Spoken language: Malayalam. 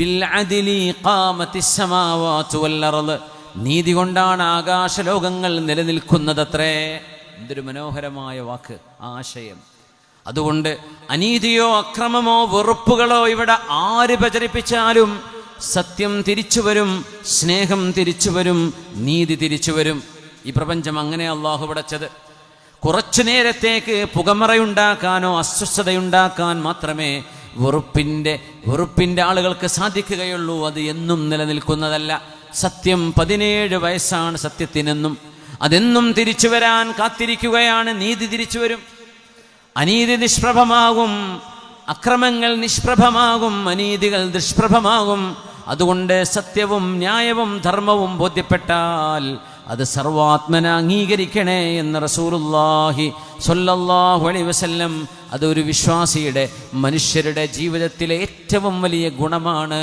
ബിൽ അദ്ലി ഖാമത്തിസ് സമാവാതു വൽ അർള്, നീതി കൊണ്ടാണ് ആകാശലോകങ്ങൾ നിലനിൽക്കുന്നതത്രേ. എന്തൊരു മനോഹരമായ വാക്ക്, ആശയം. അതുകൊണ്ട് അനീതിയോ അക്രമമോ വെറുപ്പുകളോ ഇവിടെ ആര് പ്രചരിപ്പിച്ചാലും സത്യം തിരിച്ചു വരും, സ്നേഹം തിരിച്ചു വരും, നീതി തിരിച്ചു വരും. ഈ പ്രപഞ്ചം അങ്ങനെ അള്ളാഹു പടച്ചത്. കുറച്ചു നേരത്തേക്ക് പുകമറയുണ്ടാക്കാനോ അസ്വസ്ഥതയുണ്ടാക്കാൻ മാത്രമേ വെറുപ്പിൻ്റെ ആളുകൾക്ക് സാധിക്കുകയുള്ളൂ. അത് എന്നും നിലനിൽക്കുന്നതല്ല. സത്യം 17 വയസ്സാണ് സത്യത്തിനെന്നും. അതെന്നും തിരിച്ചു വരാൻ കാത്തിരിക്കുകയാണ്. നീതി തിരിച്ചു വരും. അനീതി നിഷ്പ്രഭമാകും, അക്രമങ്ങൾ നിഷ്പ്രഭമാകും, അനീതികൾ ദുഷ്പ്രഭമാകും. അതുകൊണ്ട് സത്യവും ന്യായവും ധർമ്മവും ബോധ്യപ്പെട്ടാൽ അത് സർവാത്മന അംഗീകരിക്കണേ എന്ന് റസൂലുള്ളാഹി സ്വല്ലല്ലാഹു അലൈഹി വസല്ലം. അതൊരു വിശ്വാസിയുടെ, മനുഷ്യരുടെ ജീവിതത്തിലെ ഏറ്റവും വലിയ ഗുണമാണ്.